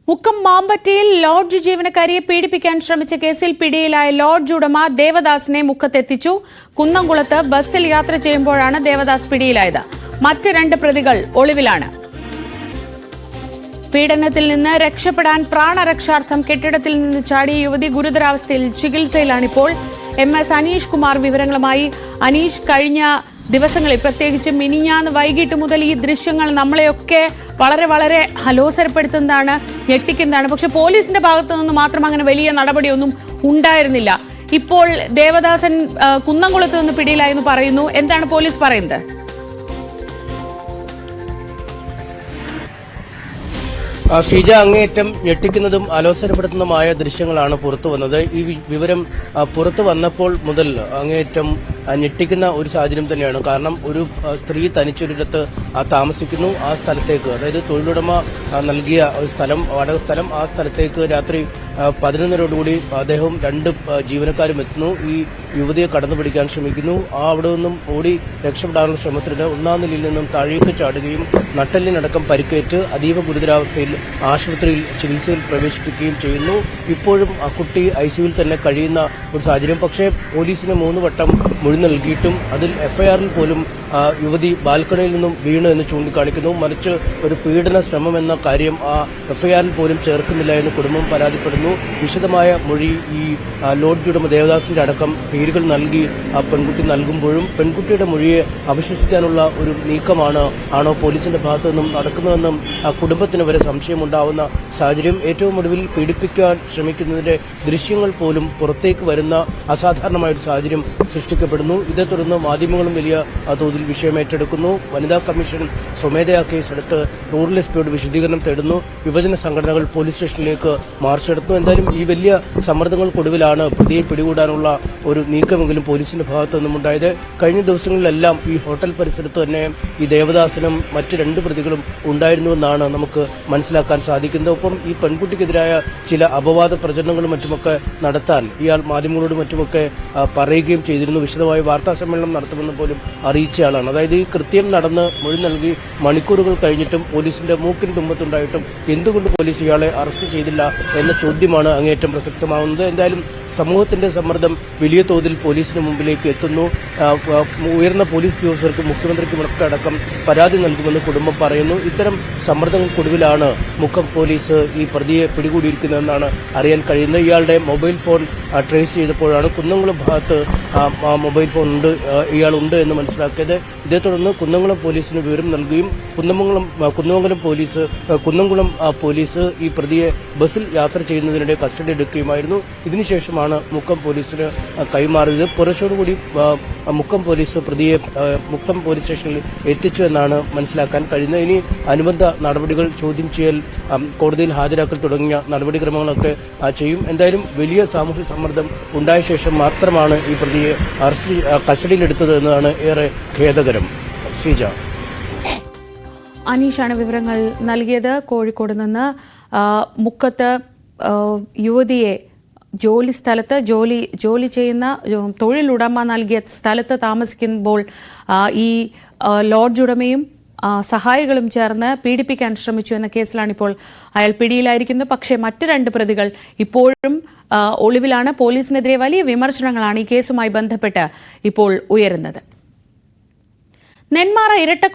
Mukkam മാമ്പറ്റയിൽ lodge ജീവനക്കാരിയെ പീഡിപ്പിക്കാൻ ശ്രമിച്ച കേസിൽ പിടിയിലായ ലോഡ്ജ് ഉടമ ദേവദാസിനെ മുക്കത്തെത്തിച്ചു. കുന്നംകുളത്ത് ബസ്സിൽ യാത്ര ചെയ്യുമ്പോഴാണ് ദേവദാസ് പിടിയിലായത്. മറ്റ് 2 പ്രതികൾ ഒളിവിലാണ്. പീഡനത്തിൽ നിന്ന് രക്ഷപ്പെടാൻ പ്രാണരക്ഷാർത്ഥം കെട്ടിടത്തിൽ നിന്ന് ചാടിയ യുവതി ഗുരുതരാവസ്ഥയിൽ ചികിത്സയിലാണിപ്പോൾ. MS അനീഷ് കുമാർ വിവരങ്ങളുമായി. അനീഷ്, കഴിഞ്ഞ ദിവസങ്ങളിൽ പ്രത്യേകിച്ച് മിനിഞ്ഞാന്ന് വൈകിട്ട് മുതൽ ഈ ദൃശ്യങ്ങൾ നമ്മളെയൊക്കെ വളരെ അലോസരപ്പെടുത്തുന്നതാണ്, ഞെട്ടിക്കുന്നതാണ്. പക്ഷെ പോലീസിന്റെ ഭാഗത്തു നിന്ന് മാത്രം അങ്ങനെ വലിയ നടപടിയൊന്നും ഉണ്ടായിരുന്നില്ല. ഇപ്പോൾ ദേവദാസൻ കുന്നംകുളത്ത് നിന്ന് പിടിയിലായെന്ന് പറയുന്നു. എന്താണ് പോലീസ് പറയുന്നത്? ഷീജ, അങ്ങേയറ്റം ഞെട്ടിക്കുന്നതും അലോസരപ്പെടുത്തുന്നതുമായ ദൃശ്യങ്ങളാണ് പുറത്തു വന്നത്. ഈ വിവരം പുറത്തു വന്നപ്പോൾ മുതൽ അങ്ങേയറ്റം ഞെട്ടിക്കുന്ന ഒരു സാഹചര്യം തന്നെയാണ്. കാരണം ഒരു സ്ത്രീ തനിച്ചൊരിടത്ത് താമസിക്കുന്നു. ആ സ്ഥലത്തേക്ക്, അതായത് തൊഴിലുടമ നൽകിയ ഒരു സ്ഥലം, വാടക സ്ഥലം, ആ സ്ഥലത്തേക്ക് രാത്രി 11:30 അദ്ദേഹവും 2 ജീവനക്കാരും എത്തുന്നു. ഈ യുവതിയെ കടന്നുപിടിക്കാൻ ശ്രമിക്കുന്നു. അവിടെ നിന്നും ഓടി രക്ഷപ്പെടാനുള്ള ശ്രമത്തിനിടെ 1ാം നിലയിൽ നിന്നും താഴേക്ക് ചാടുകയും നട്ടെല്ലിനടക്കം പരിക്കേറ്റ് അതീവ ഗുരുതരാവസ്ഥയിൽ ആശുപത്രിയിൽ ചികിത്സയിൽ പ്രവേശിപ്പിക്കുകയും ചെയ്യുന്നു. ഇപ്പോഴും ആ കുട്ടി ICUവിൽ തന്നെ കഴിയുന്ന ഒരു സാഹചര്യം. പക്ഷേ പോലീസിന് 3 വട്ടം മൊഴി നൽകിയിട്ടും അതിൽ FIRൽ പോലും യുവതി ബാൽക്കണിയിൽ നിന്നും വീണു എന്ന് ചൂണ്ടിക്കാണിക്കുന്നു. മറിച്ച് ഒരു പീഡന ശ്രമം എന്ന കാര്യം ആ FIRൽ പോലും ചേർക്കുന്നില്ല എന്ന് കുടുംബം പരാതിപ്പെടുന്നു. വിശദമായ മൊഴി ഈ ലോഡ്ജ് ഉടമ ദേവദാസിന്റെ അടക്കം പേരുകൾ നൽകി ആ പെൺകുട്ടി നൽകുമ്പോഴും പെൺകുട്ടിയുടെ മൊഴിയെ അവിശ്വസിക്കാനുള്ള ഒരു ആണോ പോലീസിന്റെ ഭാഗത്തു നിന്നും നടക്കുന്നതെന്നും ആ കുടുംബത്തിന് വരെ സംശയമുണ്ടാവുന്ന സാഹചര്യം. ഏറ്റവും ഒടുവിൽ പീഡിപ്പിക്കാൻ ശ്രമിക്കുന്നതിന്റെ ദൃശ്യങ്ങൾ പോലും പുറത്തേക്ക് വരുന്ന അസാധാരണമായ ഒരു സാഹചര്യം സൃഷ്ടിക്കപ്പെടുന്നു. ഇതേ തുടർന്ന് മാധ്യമങ്ങളും വലിയ തോതിൽ വിഷയം ഏറ്റെടുക്കുന്നു. വനിതാ കമ്മീഷൻ സ്വമേധയാ കേസെടുത്ത് റൂറൽ എസ്പിയോട് വിശദീകരണം തേടുന്നു. യുവജന സംഘടനകൾ പോലീസ് സ്റ്റേഷനിലേക്ക് മാർച്ചെടുത്തു. എന്തായാലും ഈ വലിയ സമ്മർദ്ദങ്ങൾക്കൊടുവിലാണ് പ്രതിയെ പിടികൂടാനുള്ള ഒരു നീക്കമെങ്കിലും പോലീസിന്റെ ഭാഗത്തു നിന്നും ഉണ്ടായത്. കഴിഞ്ഞ ദിവസങ്ങളിലെല്ലാം ഈ ഹോട്ടൽ പരിസരത്ത് തന്നെ ഈ ദേവദാസനും മറ്റ് 2 പ്രതികളും ഉണ്ടായിരുന്നുവെന്നാണ് നമുക്ക് മനസ്സിലാക്കാൻ സാധിക്കുന്നത്. ഒപ്പം ഈ പെൺകുട്ടിക്കെതിരായ ചില അപവാദ പ്രചരണങ്ങളും മറ്റുമൊക്കെ നടത്താൻ ഇയാൾ മാധ്യമങ്ങളോട് മറ്റുമൊക്കെ പറയുകയും ചെയ്തിരുന്നു. വിശദമായ വാർത്താ സമ്മേളനം നടത്തുമെന്ന് പോലും അറിയിച്ചയാളാണ്. അതായത് ഈ കൃത്യം നടന്ന് മൊഴി നൽകി മണിക്കൂറുകൾ കഴിഞ്ഞിട്ടും പോലീസിന്റെ മൂക്കിന് തുമ്പത്തുണ്ടായിട്ടും എന്തുകൊണ്ട് പോലീസ് ഇയാളെ അറസ്റ്റ് ചെയ്തില്ല എന്ന ചോദ്യമാണ് അങ്ങേയറ്റം പ്രസക്തമാവുന്നത്. എന്തായാലും സമൂഹത്തിന്റെ സമ്മർദ്ദം വലിയ തോതിൽ പോലീസിന് മുമ്പിലേക്ക് എത്തുന്നു. ഉയർന്ന പോലീസ് ഉദ്യോഗസ്ഥർക്ക് മുഖ്യമന്ത്രിക്കുമൊക്കെ അടക്കം പരാതി നൽകുമെന്ന് കുടുംബം പറയുന്നു. ഇത്തരം സമ്മർദ്ദങ്ങൾക്കൊടുവിലാണ് മുക്കം പോലീസ് ഈ പ്രതിയെ പിടികൂടിയിരിക്കുന്നതെന്നാണ് അറിയാൻ കഴിയുന്നത്. ഇയാളുടെ മൊബൈൽ ഫോൺ ട്രേസ് ചെയ്തപ്പോഴാണ് കുന്നംകുളം ഭാഗത്ത് മൊബൈൽ ഫോൺ ഇയാളുണ്ട് എന്ന് മനസ്സിലാക്കിയത്. ഇതേ തുടർന്ന് കുന്നംകുളം പോലീസിന് വിവരം നൽകുകയും കുന്നംകുളം പോലീസ് ഈ പ്രതിയെ ബസ്സിൽ യാത്ര ചെയ്യുന്നതിനിടെ കസ്റ്റഡി എടുക്കുകയുമായിരുന്നു. ഇതിനുശേഷമാണ് മുക്കം പോലീസിന് കൈമാറിയത്. പുറച്ചോടുകൂടി മുക്കം പോലീസ് പ്രതിയെ മുക്കം പോലീസ് സ്റ്റേഷനിൽ എത്തിച്ചു എന്നാണ് മനസ്സിലാക്കാൻ കഴിയുന്നത്. ഇനി അനുബന്ധ നടപടികൾ, ചോദ്യം ചെയ്യൽ, കോടതിയിൽ ഹാജരാക്കൽ തുടങ്ങിയ നടപടിക്രമങ്ങളൊക്കെ ചെയ്യും. എന്തായാലും വലിയ സാമൂഹ്യ സമ്മർദ്ദം ഉണ്ടായ ശേഷം മാത്രമാണ് ഈ പ്രതിയെ കസ്റ്റഡിയിലെടുത്തത് എന്നതാണ് ഏറെ ഖേദകരം. ശ്രീജ, അനീഷാണ് വിവരങ്ങൾ നൽകിയത്. കോഴിക്കോട് നിന്ന് മുക്കത്ത് യുവതിയെ ജോലി ചെയ്യുന്ന തൊഴിലുടമ നൽകിയ സ്ഥലത്ത് താമസിക്കുമ്പോൾ ഈ ലോഡ്ജ് ഉടമയും സഹായികളും ചേർന്ന് പീഡിപ്പിക്കാൻ ശ്രമിച്ചു എന്ന കേസിലാണിപ്പോൾ അയാൾ പിടിയിലായിരിക്കുന്നത്. പക്ഷേ മറ്റ് 2 പ്രതികൾ ഇപ്പോഴും ഒളിവിലാണ്. പോലീസിനെതിരെ വലിയ വിമർശനങ്ങളാണ് ഈ കേസുമായി ബന്ധപ്പെട്ട് ഇപ്പോൾ ഉയരുന്നത്. നെന്മാറ ഇരട്ട